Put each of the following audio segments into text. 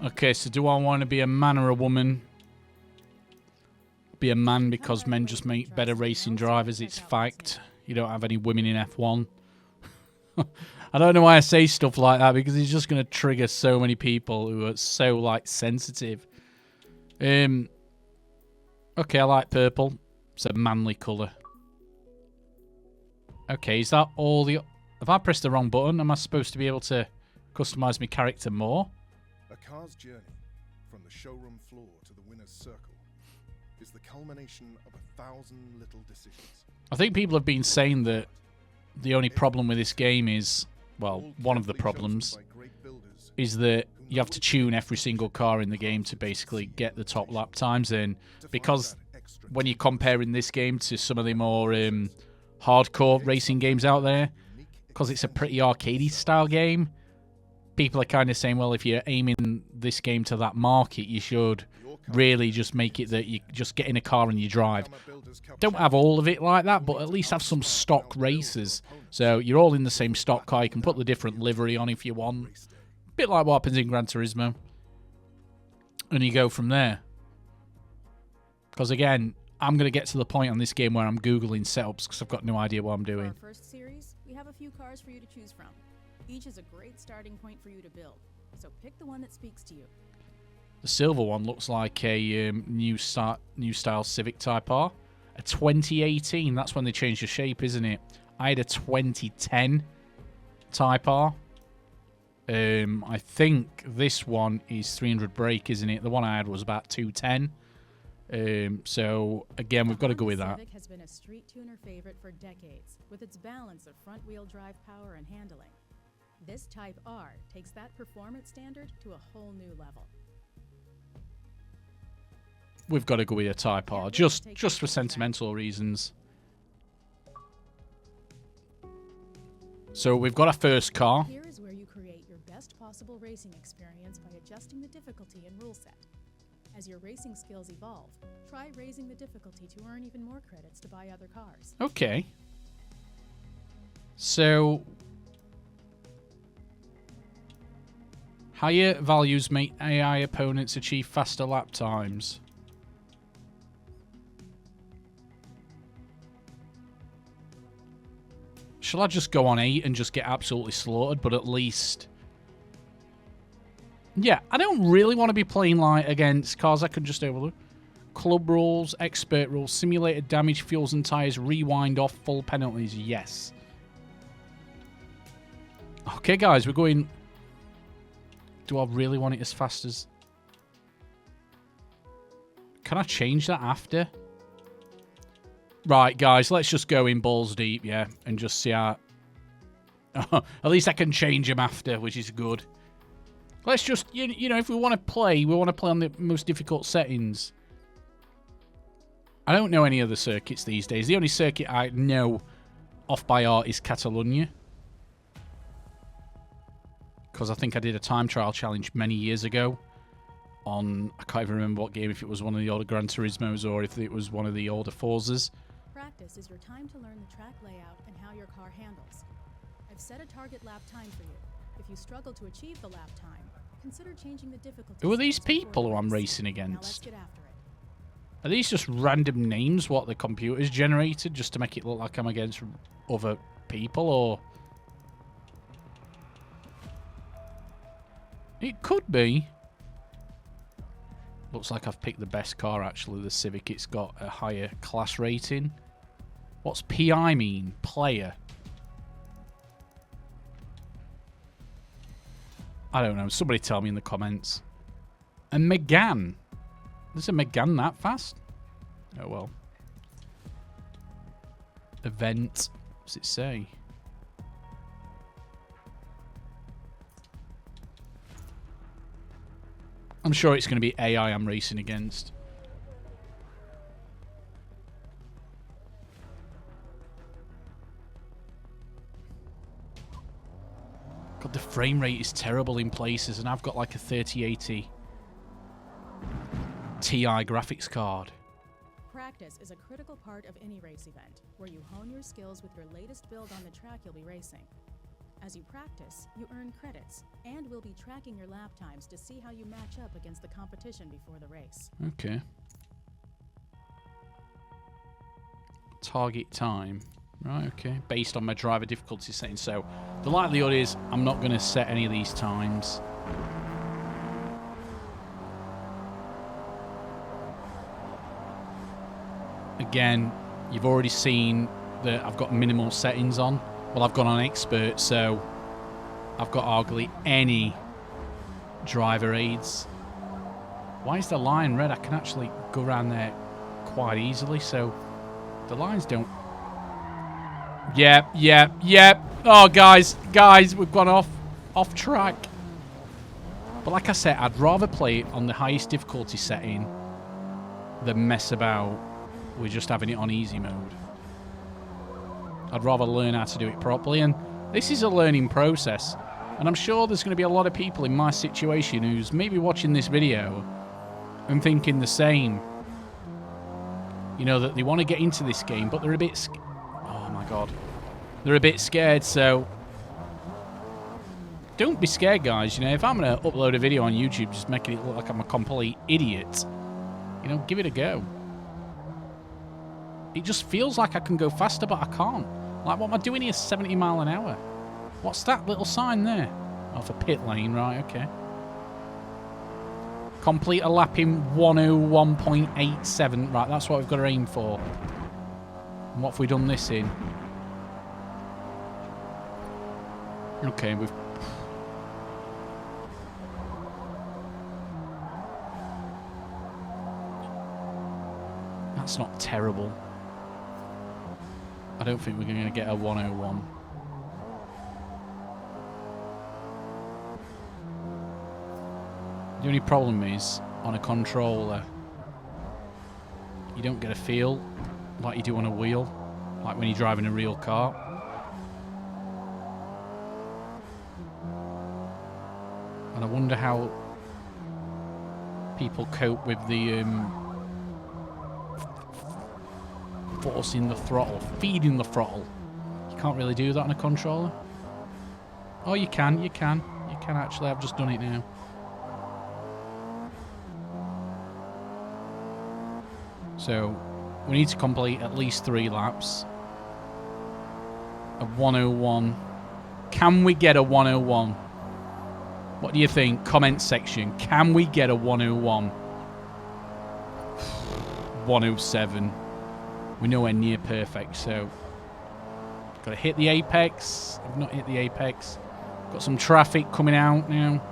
Okay, so do I want to be a man or a woman? Be a man because men just make better racing drivers. It's fact. You don't have any women in F1. I don't know why I say stuff like that because it's just going to trigger so many people who are so, like, sensitive. Okay, I like purple. It's a manly colour. Okay, is that all the... Have I pressed the wrong button? Am I supposed to be able to customise my character more? A car's journey from the showroom floor to the winner's circle is the culmination of 1,000 little decisions. I think people have been saying that the only problem with this game is... Well, one of the problems is that you have to tune every single car in the game to basically get the top lap times in. Because when you're comparing this game to some of the more hardcore racing games out there, because it's a pretty arcadey style game, people are kind of saying, well, if you're aiming this game to that market, you should really just make it that you just get in a car and you drive. Don't have all of it like that, but at least have some stock races. So you're all in the same stock car. You can put the different livery on if you want. A bit like what happens in Gran Turismo. And you go from there. Because again, I'm going to get to the point on this game where I'm Googling setups because I've got no idea what I'm doing. For our first series, we have a few cars for you to choose from. Each is a great starting point for you to build. So pick the one that speaks to you. The silver one looks like a new style Civic Type R. A 2018, that's when they changed the shape, isn't it? I had a 2010 Type R. I think this one is 300 brake, isn't it? The one I had was about 210. So, again, we've got to go with that. Civic has been a street tuner favorite for decades, with its balance of front-wheel drive power and handling. This Type R takes that performance standard to a whole new level. We've got to go with a Type R, just for sentimental reasons. So we've got our first car. Here is where you create your best possible racing experience by adjusting the difficulty and rule set. As your racing skills evolve, try raising the difficulty to earn even more credits to buy other cars. Okay. So... higher values make AI opponents achieve faster lap times. Shall I just go on 8 and just get absolutely slaughtered, but at least... Yeah, I don't really want to be playing like against cars I can just overlook. Club rules, expert rules, simulated damage, fuels and tyres, rewind off, full penalties, yes. Okay, guys, we're going... Do I really want it as fast as... Can I change that after? Right, guys, let's just go in balls deep, yeah, and just see how... At least I can change them after, which is good. Let's just, you know, if we want to play, we want to play on the most difficult settings. I don't know any other circuits these days. The only circuit I know off by heart is Catalonia. Because I think I did a time trial challenge many years ago on, I can't even remember what game, if it was one of the older Gran Turismos or if it was one of the older Forzas. Practice is your time to learn the track layout and how your car handles. I've set a target lap time for you. If you struggle to achieve the lap time, consider changing the difficulty. Who are these people who I'm racing against? Now let's get after it. Are these just random names what the computer's generated just to make it look like I'm against other people, or... It could be. Looks like I've picked the best car, actually, the Civic. It's got a higher class rating. What's PI mean? Player. I don't know. Somebody tell me in the comments. A Megane. Is a Megane that fast? Oh, well. Event. What does it say? I'm sure it's going to be AI I'm racing against. God, the frame rate is terrible in places, and I've got like a 3080 Ti graphics card. Practice is a critical part of any race event, where you hone your skills with your latest build on the track you'll be racing. As you practice, you earn credits, and we'll be tracking your lap times to see how you match up against the competition before the race. Okay. Target time. Right, okay. Based on my driver difficulty setting. So, the likelihood is I'm not going to set any of these times. Again, you've already seen that I've got minimal settings on. Well, I've gone on expert, so I've got hardly any driver aids. Why is the line red? I can actually go around there quite easily, so the lines don't... Yep. Oh, guys, we've gone off track. But like I said, I'd rather play it on the highest difficulty setting than mess about with just having it on easy mode. I'd rather learn how to do it properly, and this is a learning process. And I'm sure there's going to be a lot of people in my situation who's maybe watching this video and thinking the same. You know, that they want to get into this game, but they're a bit... Oh, my God. They're a bit scared, so... Don't be scared, guys. You know, if I'm going to upload a video on YouTube just making it look like I'm a complete idiot, you know, give it a go. It just feels like I can go faster, but I can't. Like, what am I doing here? 70 mile an hour. What's that little sign there? Oh, for pit lane, right, okay. Complete a lap in 101.87. Right, that's what we've got to aim for. And what have we done this in? Okay, we've... That's not terrible. I don't think we're going to get a 101. The only problem is, on a controller, you don't get a feel like you do on a wheel, like when you're driving a real car. And I wonder how people cope with the forcing the throttle, feeding the throttle. You can't really do that on a controller. Oh, you can actually. I've just done it now. So, we need to complete at least 3 laps. A 101. Can we get a 101? What do you think? Comment section. Can we get a 101? 107. We're nowhere near perfect, so... Got to hit the apex. I've not hit the apex. Got some traffic coming out now.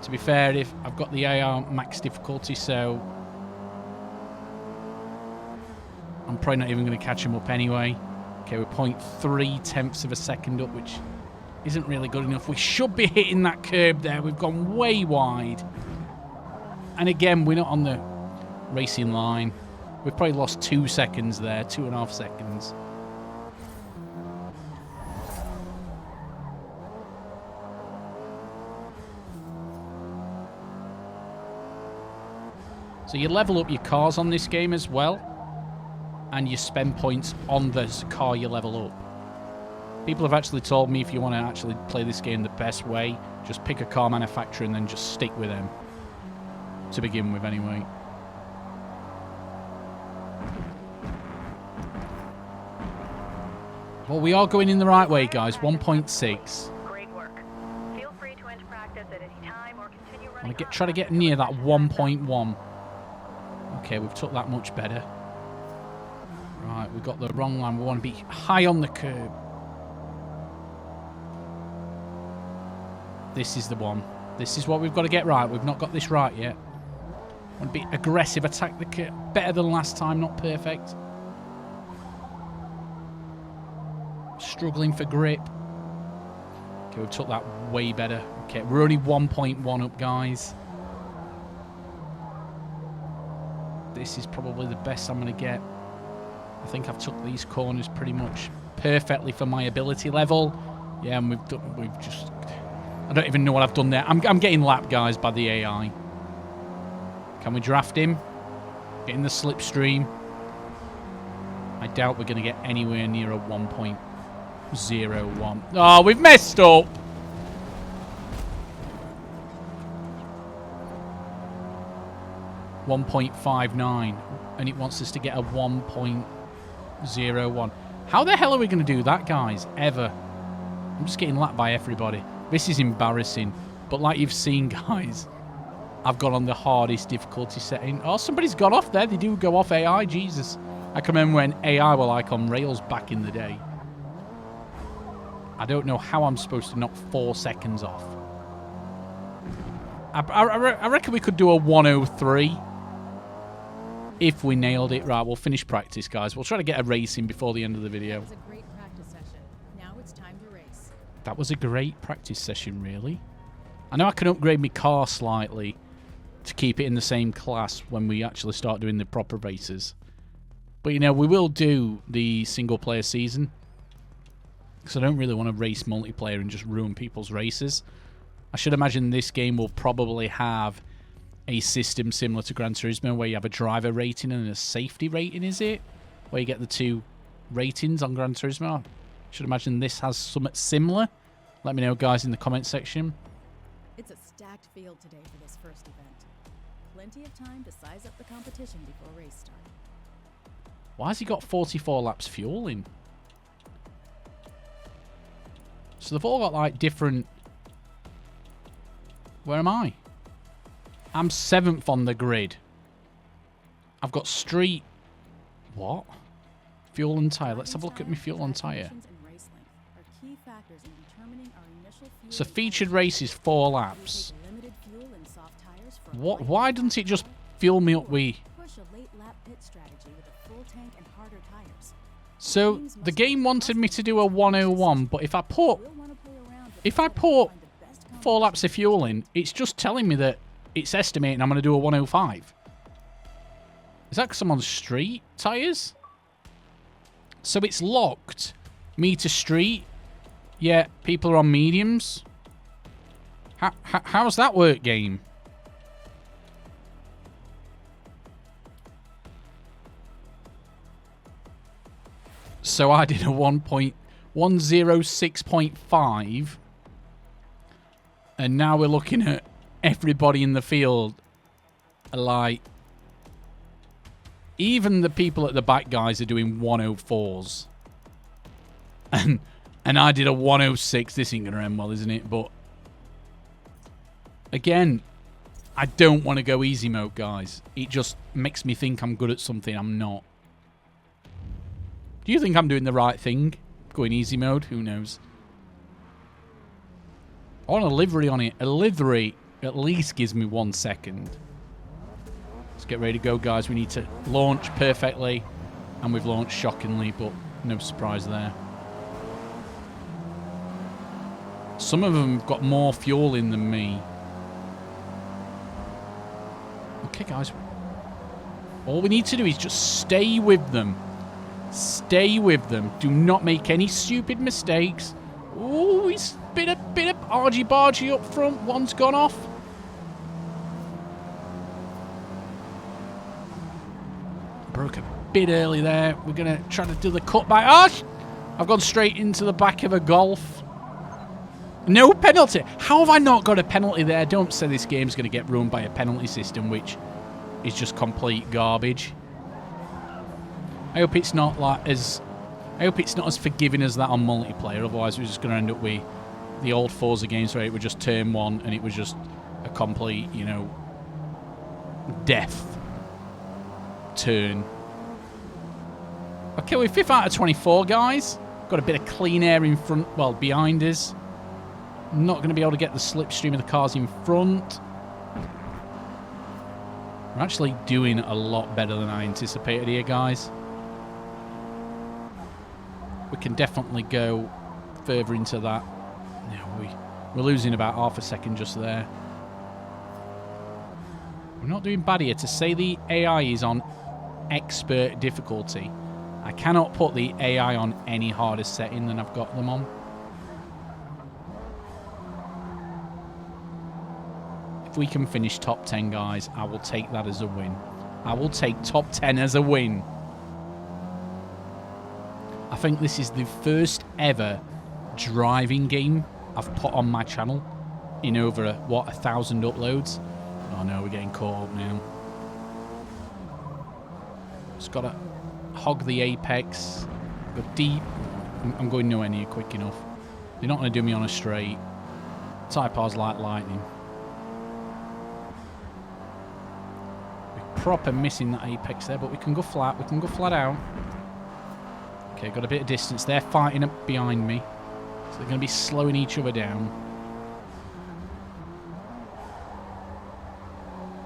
To be fair, if I've got the AR max difficulty, so... I'm probably not even going to catch him up anyway. Okay, we're 0.3 of a second up, which isn't really good enough. We should be hitting that curb there. We've gone way wide. And again, we're not on the racing line. We've probably lost 2 seconds there, 2.5 seconds. So you level up your cars on this game as well. And you spend points on the car you level up. People have actually told me if you want to actually play this game the best way, just pick a car manufacturer and then just stick with them. To begin with, anyway. Well, we are going in the right way, guys. 1.6. Great work. Feel free to end practice at any time or continue running. Try to get near that 1.1. Okay, we've took that much better. Right, we've got the wrong line. We want to be high on the curb. This is the one. This is what we've got to get right. We've not got this right yet. Want to be aggressive, attack the curb. Better than last time, not perfect. Struggling for grip. Okay, we've took that way better. Okay, we're only 1.1 up, guys. This is probably the best I'm going to get. I think I've took these corners pretty much perfectly for my ability level. Yeah, and we've just... I don't even know what I've done there. I'm getting lapped, guys, by the AI. Can we draft him? Get in the slipstream. I doubt we're going to get anywhere near a 1 point. 1.01. Oh, we've messed up. .59, and it wants us to get a 1.01. How the hell are we going to do that, guys? Ever? I'm just getting lapped by everybody. This is embarrassing. But like you've seen, guys, I've got on the hardest difficulty setting. Oh, somebody's got off there. They do go off AI. Jesus. I can remember when AI were like on rails back in the day. I don't know how I'm supposed to knock 4 seconds off. I reckon we could do a 103 if we nailed it. Right, we'll finish practice, guys. We'll try to get a race in before the end of the video. That was a great practice session. Now it's time to race. That was a great practice session, really. I know I can upgrade my car slightly to keep it in the same class when we actually start doing the proper races. But, you know, we will do the single-player season. Because I don't really want to race multiplayer and just ruin people's races. I should imagine this game will probably have a system similar to Gran Turismo where you have a driver rating and a safety rating, is it? Where you get the 2 ratings on Gran Turismo. I should imagine this has something similar. Let me know, guys, in the comment section. It's a stacked field today for this first event. Plenty of time to size up the competition before race start. Why has he got 44 laps fuel in? So they've all got, like, different... Where am I? I'm 7th on the grid. I've got street... What? Fuel and tyre. Let's have a look at my fuel and tyre. So featured race is 4 laps. What? Why doesn't it just fuel me up with... So the game wanted me to do a 101, but if I put 4 laps of fuel in, it's just telling me that it's estimating I'm going to do a 105. Is that because I'm on street tyres? So it's locked me to street, yet people are on mediums? How's that work, game? So I did a 1.106.5, and now we're looking at everybody in the field, like, even the people at the back, guys, are doing 104s. And I did a 106. This ain't going to end well, isn't it? But, again, I don't want to go easy mode, guys. It just makes me think I'm good at something I'm not. Do you think I'm doing the right thing? Going easy mode? Who knows? I want a livery on it. A livery at least gives me 1 second. Let's get ready to go, guys. We need to launch perfectly. And we've launched shockingly, but no surprise there. Some of them have got more fuel in than me. Okay, guys. All we need to do is just stay with them. Stay with them. Do not make any stupid mistakes. Ooh, he's bit of argy-bargy up front. One's gone off. Broke a bit early there. We're going to try to do the cutback. Oh, I've gone straight into the back of a Golf. No penalty. How have I not got a penalty there? Don't say this game's going to get ruined by a penalty system, which is just complete garbage. I hope it's not like as... I hope it's not as forgiving as that on multiplayer. Otherwise, we're just going to end up with the old Forza games where it was just turn 1 and it was just a complete, you know, death turn. Okay, we're 5th out of 24, guys. Got a bit of clean air in front, well, behind us. Not going to be able to get the slipstream of the cars in front. We're actually doing a lot better than I anticipated here, guys. We can definitely go further into that. No, we're losing about half a second just there. We're not doing bad here. To say the AI is on expert difficulty, I cannot put the AI on any harder setting than I've got them on. If we can finish top 10, guys, I will take that as a win. I will take top 10 as a win. I think this is the first ever driving game I've put on my channel in over, what, 1,000 uploads. Oh no, we're getting caught up now. Just got to hog the apex, go deep. I'm going nowhere near quick enough. You're not going to do me on a straight. Type R's like lightning. We're proper missing that apex there, but we can go flat. We can go flat out. Okay, got a bit of distance. They're fighting up behind me. So they're going to be slowing each other down.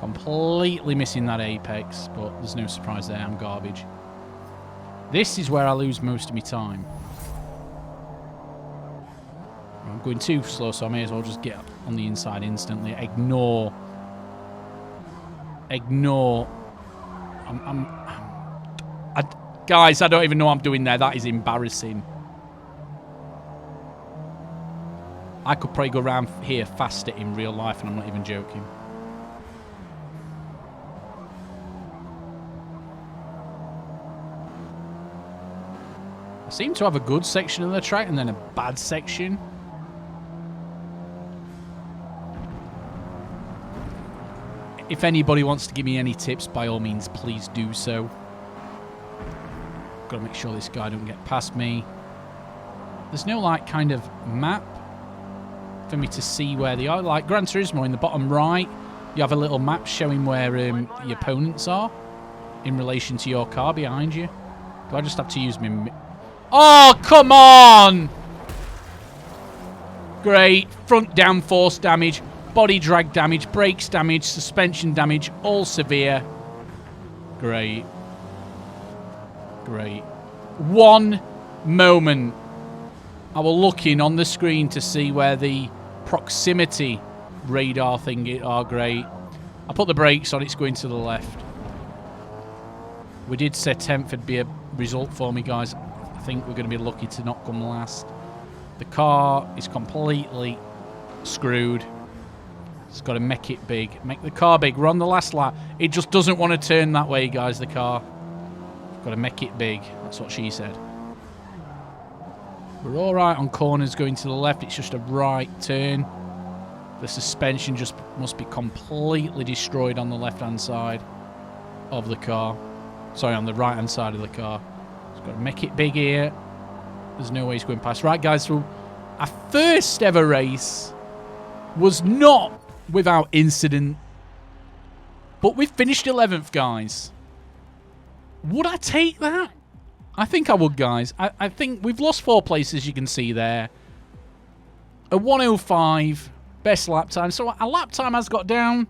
Completely missing that apex, but there's no surprise there. I'm garbage. This is where I lose most of my time. I'm going too slow, so I may as well just get on the inside instantly. Ignore. Guys, I don't even know what I'm doing there. That is embarrassing. I could probably go around here faster in real life, and I'm not even joking. I seem to have a good section of the track and then a bad section. If anybody wants to give me any tips, by all means, please do so. Got to make sure this guy don't get past me. There's no, like, kind of map for me to see where they are. Like Gran Turismo, in the bottom right, you have a little map showing where your opponents are in relation to your car behind you. Do I just have to use my... Oh, come on! Great. Front downforce damage, body drag damage, brakes damage, suspension damage, all severe. Great. Great. One moment. I was looking on the screen to see where the proximity radar thing is. Oh, great. I put the brakes on, it's going to the left. We did say 10th would be a result for me, guys. I think we're going to be lucky to not come last. The car is completely screwed. It's got to make it big. Make the car big. We're on the last lap. It just doesn't want to turn that way, guys, the car. Got to make it big. That's what she said. We're all right on corners going to the left. It's just a right turn. The suspension just must be completely destroyed on the left-hand side of the car. Sorry, on the right-hand side of the car. It's got to make it big here. There's no way he's going past. Right, guys, so our first ever race was not without incident. But we finished 11th, guys. Would I take that? I think I would, guys. I think we've lost 4 places, you can see there. A 105 best lap time. So our lap time has got down.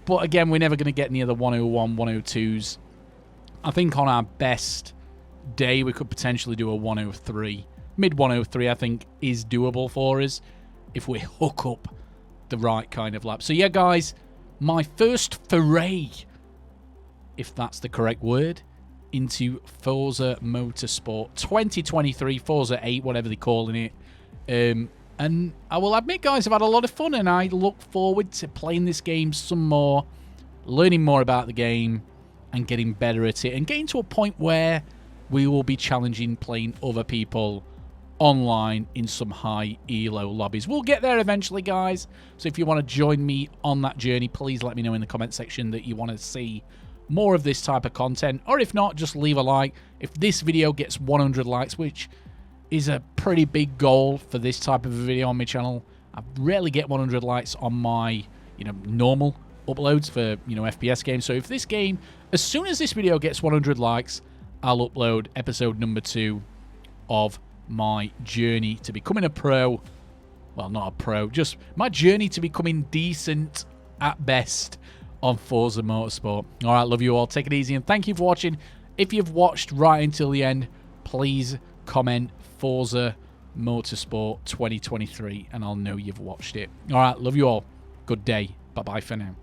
But again, we're never going to get near the 101, 102s. I think on our best day, we could potentially do a 103. Mid 103, I think, is doable for us if we hook up the right kind of lap. So yeah, guys, my first foray, if that's the correct word, into Forza Motorsport 2023, Forza 8, whatever they're calling it. And I will admit, guys, I've had a lot of fun, and I look forward to playing this game some more, learning more about the game, and getting better at it, and getting to a point where we will be challenging playing other people online in some high elo lobbies. We'll get there eventually, guys. So if you want to join me on that journey, please let me know in the comment section that you want to see more of this type of content, or if not, just leave a like. If this video gets 100 likes, which is a pretty big goal for this type of a video on my channel, I rarely get 100 likes on my, normal uploads for, FPS games. So if this game, as soon as this video gets 100 likes, I'll upload episode number 2 of my journey to becoming a pro. Well, not a pro, just my journey to becoming decent at best on Forza Motorsport. All right, love you all. Take it easy, and thank you for watching. If you've watched right until the end, please comment Forza Motorsport 2023, and I'll know you've watched it. All right, love you all. Good day. Bye-bye for now.